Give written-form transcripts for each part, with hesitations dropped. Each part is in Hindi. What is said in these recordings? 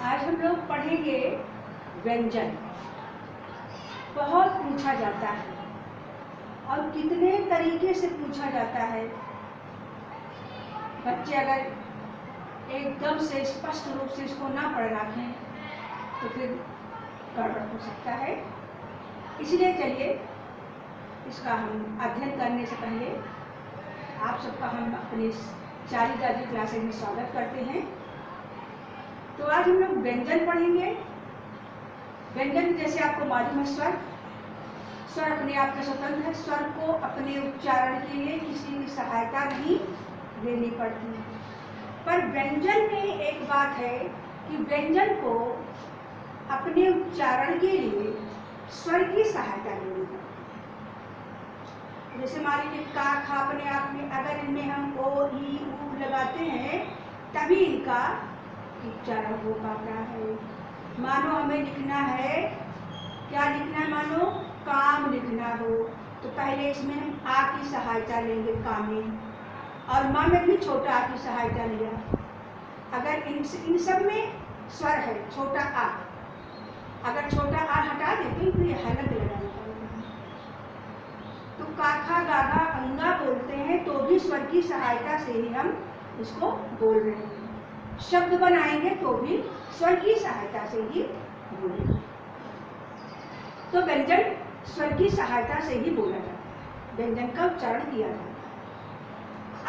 आज हम लोग पढ़ेंगे व्यंजन। बहुत पूछा जाता है और कितने तरीके से पूछा जाता है। बच्चे अगर एकदम से स्पष्ट रूप से इसको ना पढ़ रखें तो फिर गड़बड़ हो सकता है। इसलिए चलिए इसका हम अध्ययन करने से पहले आप सबका हम अपनी 40 क्लासेज में स्वागत करते हैं। तो आज हम लोग व्यंजन पढ़ेंगे। व्यंजन जैसे आपको मालूम है, स्वर अपने आप में स्वतंत्र है। स्वर को अपने उच्चारण के लिए किसी की सहायता नहीं लेनी पड़ती। पर व्यंजन में एक बात है कि व्यंजन को अपने उच्चारण के लिए स्वर की सहायता लेनी पड़ती। जैसे मान लीजिए का खा अपने आप में, अगर इनमें हम ओ ई ऊ लगाते हैं तभी इनका उच्चारण हो पाता है। मानो हमें लिखना है, क्या लिखना है, मानो काम लिखना हो तो पहले इसमें हम आ की सहायता लेंगे का में, और माँ में भी छोटा आ की सहायता लिया। अगर इन सब में स्वर है छोटा आ, अगर छोटा आ हटा देते तो ये हलक लगाना पड़ेगा। तो काखा गाघा अंगा बोलते हैं तो भी स्वर की सहायता से ही हम इसको बोल रहे हैं। शब्द बनाएंगे तो भी स्वर की सहायता से ही बोलेंगे। तो व्यंजन स्वर की सहायता से ही बोला जाता है, व्यंजन का उच्चारण किया जाता है।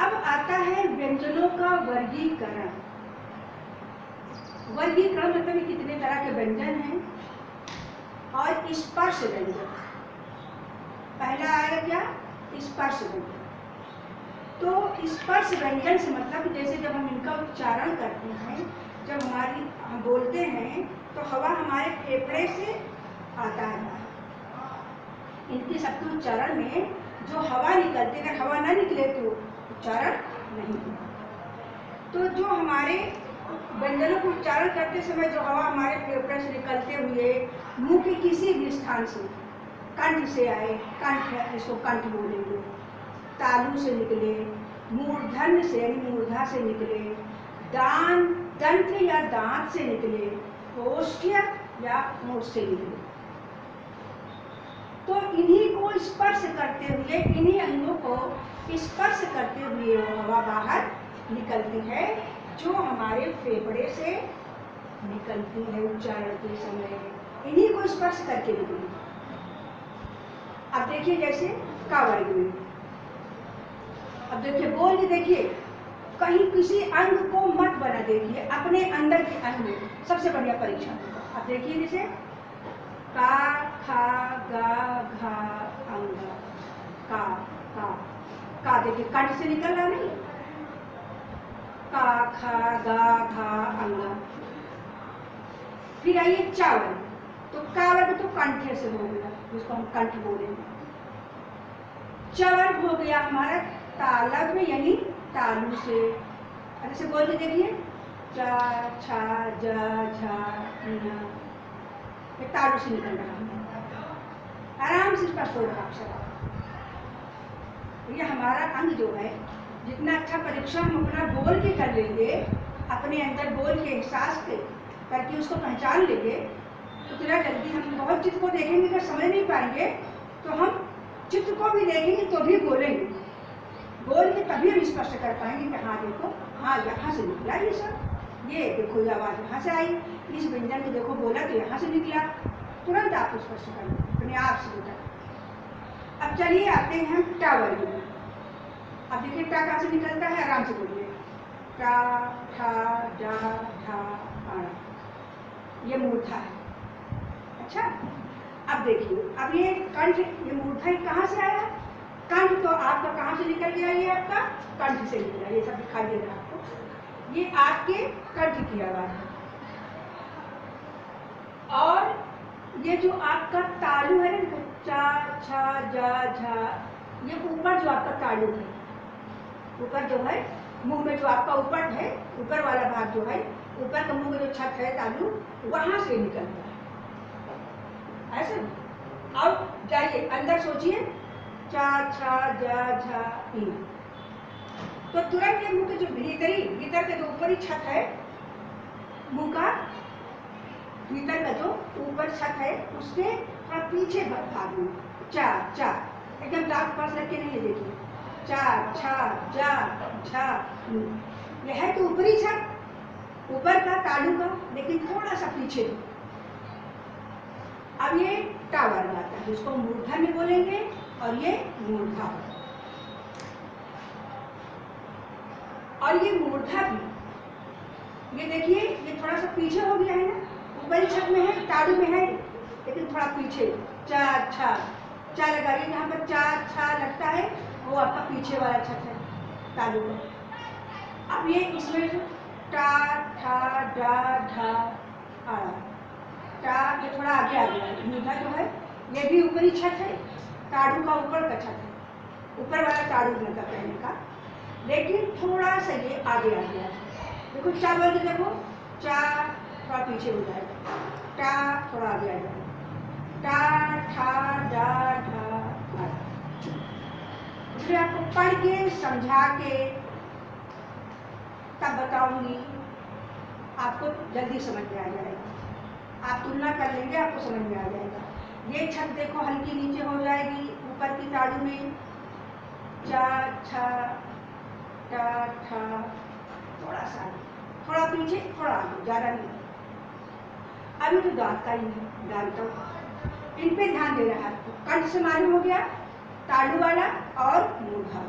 अब आता है व्यंजनों का वर्गीकरण। वर्गीकरण मतलब कितने तरह के व्यंजन हैं। और स्पर्श व्यंजन पहला आएगा, क्या, स्पर्श व्यंजन। तो स्पर्श व्यंजन से मतलब जैसे जब हम इनका उच्चारण करते हैं, जब हम बोलते हैं तो हवा हमारे फेफड़े से आता है। इनके सबके उच्चारण में जो हवा निकलती है, अगर हवा ना निकले तो उच्चारण नहीं होगा। तो जो हमारे व्यंजनों को उच्चारण करते समय जो हवा हमारे फेफड़े से निकलते हुए मुंह के किसी भी स्थान से, कंठ से आए, कंठ है इसको कंठ बोलेंगे, तालु से निकले, मूर्धन्य से यानी मूर्धा से निकले, दंत या दांत से निकले, ओष्ठ्य या होंठ से निकले, तो इन्हीं को स्पर्श करते हुए, इन्हीं अंगों को स्पर्श करते हुए वो हवा बाहर निकलती है जो हमारे फेफड़े से निकलती है उच्चारण के समय। इन्हीं को स्पर्श करके निकलती। अब देखिए जैसे का वर्ग में, अब देखिए बोल के देखिए, कहीं किसी अंग को मत बना देखिए, अपने अंदर के अंग में सबसे बढ़िया परीक्षा होगा। अब देखिए जैसे का खा गा घा अंगा, का देखिए कंठ से निकल रहा नहीं, का खा गा घा अंगा। फिर आइए चावल, तो का वर्ग तो कंठ से हो गया, जिसको हम कंठ बोलेंगे। चवर्ग हो गया हमारा तालब में यानी तालु से। ऐसे बोल के देखिए, चा छा जा झा ञा, ये तालु से निकल रहा है, आराम से स्पष्ट हो रहा अक्षर। ये हमारा अंग जो है, जितना अच्छा परीक्षा हम अपना बोल के कर लेंगे, अपने अंदर बोल के एहसास करके उसको पहचान लेंगे, उतना जल्दी हम बहुत चित्र को देखेंगे। अगर समझ नहीं पाएंगे तो हम चित्र को भी देखेंगे तो भी बोलेंगे, बोल के तभी हम स्पष्ट कर पाएंगे कि हाँ देखो, हाँ यहाँ से निकला ये सब, ये देखो ये आवाज़ यहाँ से आई, इस व्यंजन को देखो बोला तो यहाँ से निकला, तुरंत आप स्पष्ट कर लेंगे अपने आप से होता। अब चलिए आते हैं हम टा वर्ग में। अब देखिए टा कहाँ से निकलता है, आराम से बोलिए, टा ठा डा ढा आड़ा, ये मूर्धा है। अच्छा, अब देखिए, अब ये कंठ, ये मूर्धा कहाँ से आया, कंठ तो आपका कहाँ से निकल गया, ये आपका कंठ से निकला, ये सब दिखाई दे रहा है आपको, ये आपके कंठ की आवाज है। और ये जो आपका तालु है ना, चा छा जा झा, ये ऊपर जो आपका तालु है, ऊपर जो है मुंह में जो आपका ऊपर है, ऊपर वाला भाग जो है, ऊपर का मुंह में जो छत है तालु, वहां से निकलता है ऐसे। अब जाइए अंदर सोचिए, चा छा जा झा इन, तो तुरंत ये मुंह के जो भीतर के जो ऊपरी छत है, मुंह का भीतर का जो ऊपर छत है उसके थोड़ा पीछे भाग में चा चा एकदम दांत पास रख के नहीं, देखिए चा छा जा झा, यह है तो ऊपरी छत, ऊपर का तालू का, लेकिन थोड़ा सा पीछे। अब ये टा वर्ग आता है जिसको मूर्धन्य बोलेंगे, और ये मूर्धा, और ये मूर्धा भी, ये देखिए ये थोड़ा सा पीछे हो गया है ना, ऊपरी छत में है, तालू में है, लेकिन थोड़ा पीछे। चा छा, चा लगाइए जहाँ पर चा छा लगता है वो आपका पीछे वाला छत है, तालू में। अब ये इसमें टा ठा डा ढा आ, टा ये थोड़ा आगे आ गया, मूर्धा जो है ये भी ऊपरी छत है, ताड़ू का ऊपर का छत है, ऊपर वाला ताड़ू मतलब कहने का, लेकिन थोड़ा सा ये आगे आ गया। देखो चा बोल के देखो, चा थोड़ा पीछे हो जाएगा, टा थोड़ा आगे आ जाएगा, टा ठा डा ढा आ। इसलिए आपको पढ़ के समझा के तब बताऊंगी, आपको जल्दी समझ में आ जाएगा। आप तुलना कर लेंगे, आपको समझ में आ जाएगा। ये छत देखो हल्की नीचे हो जाएगी ऊपर की ताड़ू में, चा छा टा ठा, थोड़ा सा थोड़ा पीछे थोड़ा आगे, ज़्यादा नहीं। अभी तो दांत का ही है, दांतों इन पे ध्यान दे रहा है। कंठ से मालूम हो गया ताड़ू वाला और मूर्धा।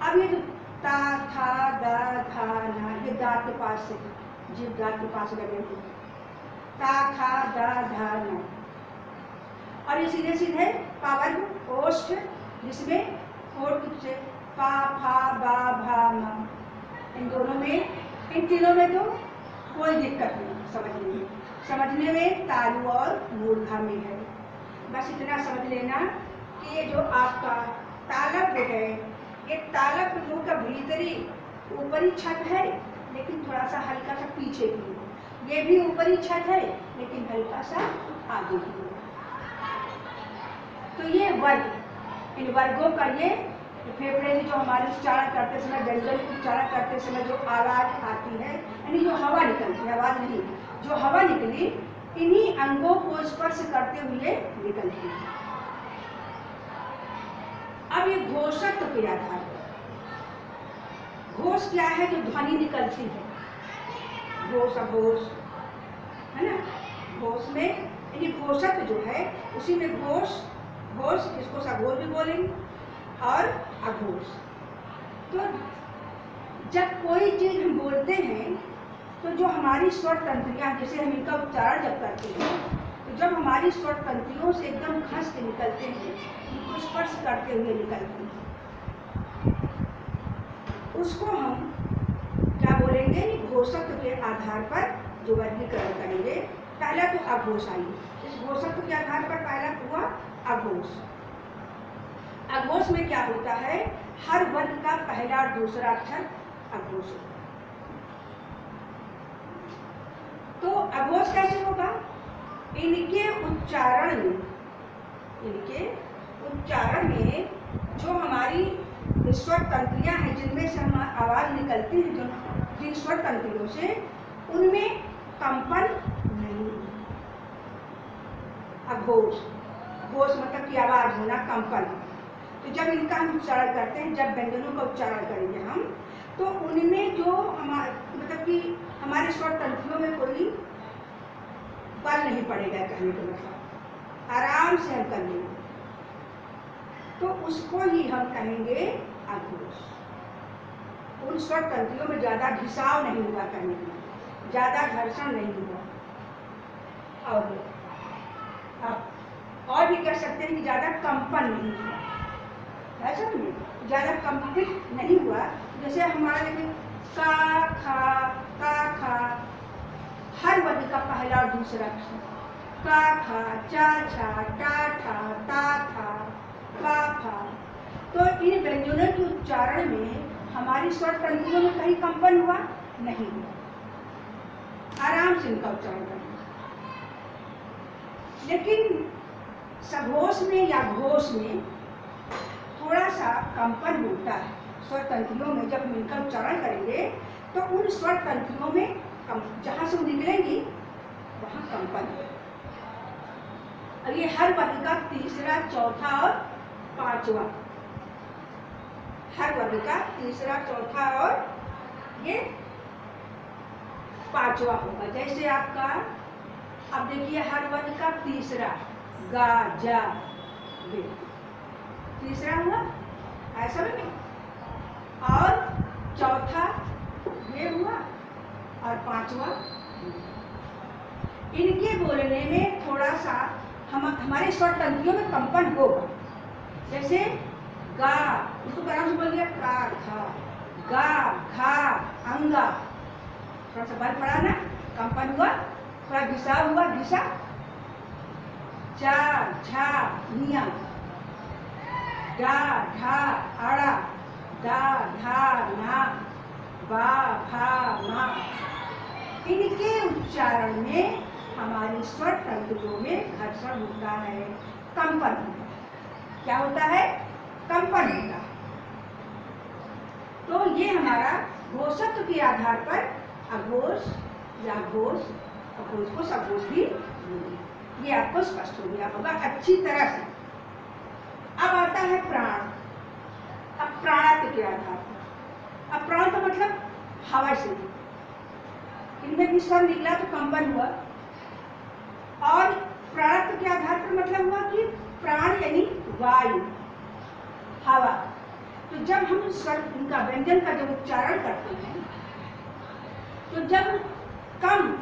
अब ये जो ता था दा था ना, ये दांत के पास से, जीभ दांत के पास लगे हुए, ता था दा धा ना। और ये सीधे सीधे पावर्ग ओष्ठ, जिसमें होठ से पा फा बा भा मा, इन दोनों में, इन तीनों में तो कोई दिक्कत नहीं समझने में तालु और मूर्धा में है। बस इतना समझ लेना कि ये जो आपका तालव्य है, ये तालव्य मुंह का भीतरी ऊपरी छत है, लेकिन थोड़ा सा हल्का सा पीछे की है। ये भी ऊपरी छत है, लेकिन हल्का सा आगे की है। तो ये वर्ग, इन वर्गों का ये फेफड़े में जो हमारे उच्चारण करते समय, व्यंजन उच्चारण करते समय जो आवाज आती है, यानी जो हवा निकलती है, आवाज नहीं, जो हवा निकली, इन्हीं अंगों को स्पर्श करते हुए निकलती है। अब ये घोषत्व के आधार पर, घोष क्या है? जो ध्वनि निकलती है, घोष अघोष है ना। घोष में यानी घोषत्व जो है, उसी में घोष, घोष जिसको सघोष भी बोलेंगे, और अघोष। तो जब कोई चीज हम बोलते हैं तो जो हमारी स्वर तंत्रियां, जैसे हम इनका उच्चारण जब करते हैं, तो जब हमारी स्वर तंत्रियों से एकदम घस के निकलते हैं, उनको स्पर्श करते हुए निकलते हैं, उसको हम क्या बोलेंगे? घोषत्व के आधार पर जो वर्गीकरण करेंगे। पहला तो अघोष आई, इस घोषत्व के आधार पर पहला हुआ अघोष। अघोष में क्या होता है? हर वर्ग का पहला और दूसरा अक्षर अघोष होता है। तो अघोष कैसे होगा? इनके उच्चारण में, इनके उच्चारण में जो हमारी स्वर तंत्रियां हैं, जिनमें से हम आवाज निकलती है, जो जिन स्वर तंत्रियों से, उनमें कंपन नहीं। अघोष, घोष मतलब कि आवाज होना, कंपन। तो जब इनका हम उच्चारण करते हैं, जब व्यंजनों का उच्चारण करेंगे हम, तो उनमें जो हमारे मतलब कि हमारे स्वर तंत्रियों में कोई बल नहीं पड़ेगा, कहने का मतलब आराम से हम कर लेंगे, तो उसको ही हम कहेंगे अघोष। उन स्वर तंत्रियों में ज्यादा घिसाव नहीं हुआ, कहने का मतलब ज्यादा घर्षण नहीं हुआ। और भी कर सकते हैं कि ज्यादा कंपन नहीं हुआ, ऐसा नहीं, ज्यादा कंपित नहीं हुआ। जैसे हमारे का खा, हर वर्ग का पहला और दूसरा अक्षर, का खा चा छा टा ठा ता था का फा। तो इन व्यंजनों के उच्चारण में हमारी स्वर तंत्रियों में कहीं कंपन हुआ नहीं हुआ, आराम से इनका उच्चारण करना। लेकिन सघोष में या घोष में थोड़ा सा कंपन होता है। स्वर तंत्रियों में जब मिलकर उच्चारण करेंगे तो उन स्वर तंत्रियों में जहाँ से वो निकलेंगी वहाँ कंपन है। और ये हर वर्ग का तीसरा, चौथा और पांचवा, हर वर्ग का तीसरा, चौथा और ये पांचवा होगा। जैसे आपका अब देखिए हर वर्ग का तीसरा गा, जा, गे, तीसरा हुआ ऐसा नहीं, और चौथा ये हुआ और पांचवा। इनके बोलने में थोड़ा सा हमारे स्वर तंत्रियों में कंपन होगा। जैसे गा, उसको बराबर से बोल दिया का, खा, गा, खा, अंगा, थोड़ा सा बल पड़ा ना, कंपन हुआ, थोड़ा घिसा हुआ, घिसा, चा, झा, निया, डा, ढा, आड़ा, दा, धा, ना, बा, भा, मा। इनके उच्चारण में हमारे स्वर तंत्रों में घर्षण होता है, कंपन होता है। क्या होता है? कंपन होता है। तो ये हमारा घोषत्व के आधार पर अघोष या घोष, अघोष को सघोष भी बोलेंगे। ये आपको स्पष्ट हो गया होगा अच्छी तरह से। अब आता है प्राण। अब प्राणात्व के आधार पर, अब प्राण का मतलब हवा से, इनमें भी स्वर निकला तो कंपन हुआ, और प्राणात्व के आधार पर मतलब हुआ कि प्राण यानी वायु, हवा। तो जब हम स्वर इनका व्यंजन का जब उच्चारण करते हैं तो जब कम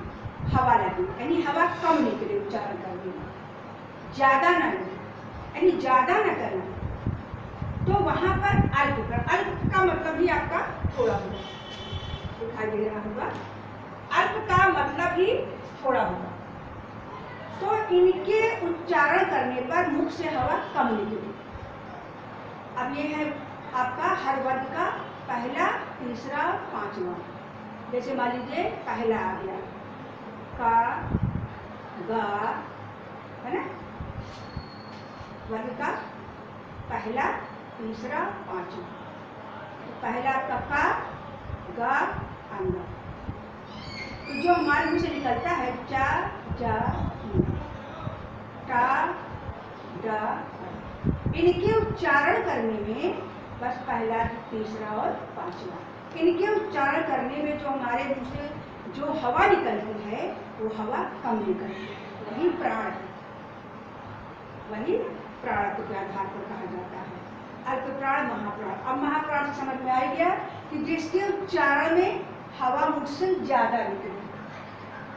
हवा लगे, यानी हवा कम निकले उच्चारण करने में, ज्यादा ना लगे, यानी ज्यादा न करना, तो वहां पर अल्प कर, अल्प का मतलब ही आपका थोड़ा होगा, दिखाई दे रहा होगा, अल्प का मतलब ही थोड़ा होगा। तो इनके उच्चारण करने पर मुख से हवा कम निकलेगी। अब ये है आपका हर वर्ग का पहला, तीसरा, पांचवा। जैसे मान लीजिए पहला आ गया का, गा, है ना, वर्ग का पहला, तीसरा, पांचवा। तो पहला आपका का, गा, अंगा। तो जो हमारे मुंह से निकलता है चा, जा, टा, डा, इनके उच्चारण करने में बस पहला, तीसरा और पांचवा, इनके उच्चारण करने में जो हमारे मुंह से जो हवा निकलती है वो हवा कम निकलती है, वही प्राण है, वही प्राणात्व के आधार पर कहा जाता है। अल्प प्राण, महाप्राण। अब महाप्राण से समझ में आ गया कि जिसके उच्चारण में हवा मुख से ज्यादा निकले,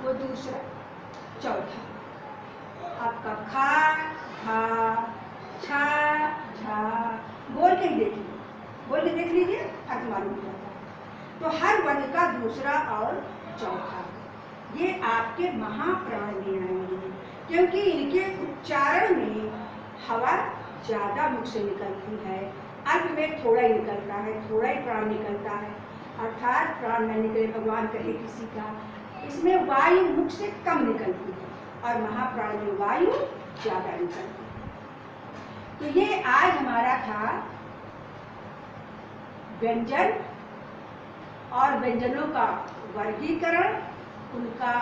वो दूसरा। चौथा आपका खा, खा, छा, झा, बोल के देख लीजिए, बोल के देख लीजिए, अर्थ मालूम हो जाता है। तो हर वर्ग का दूसरा और चौथा ये आपके महाप्राण में आएंगे, क्योंकि इनके उच्चारण में हवा ज्यादा मुख से निकलती है, अल्प में थोड़ा ही निकलता है, थोड़ा ही प्राण निकलता है, अर्थात प्राण न निकले भगवान कहे किसी का। इसमें वायु मुख से कम निकलती है और महाप्राण में वायु ज्यादा निकलती है। तो ये आज हमारा था व्यंजन और व्यंजनों का वर्गीकरण, उनका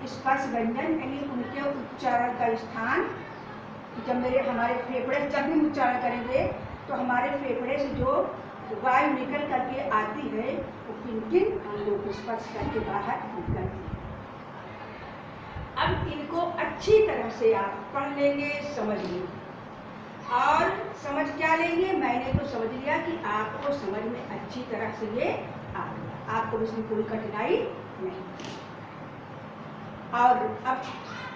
स्पर्श व्यंजन यानी उनके उच्चारण का स्थान। जब हमारे फेफड़े जब भी उच्चारण करेंगे तो हमारे फेफड़े से जो वायु निकल करके आती है वो किन किन अंगों को स्पर्श करके बाहर निकलती है। अब इनको अच्छी तरह से आप पढ़ लेंगे, समझ लेंगे, और समझ क्या लेंगे, मैंने तो समझ लिया कि आपको समझ में अच्छी तरह से ये आ गया, आपको इसमें कोई कठिनाई नहीं। और अब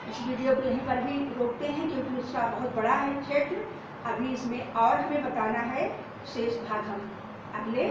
इस वीडियो को यहीं पर भी रोकते हैं क्योंकि इसका बहुत बड़ा है क्षेत्र। अभी इसमें और हमें बताना है, शेष भाग हम अगले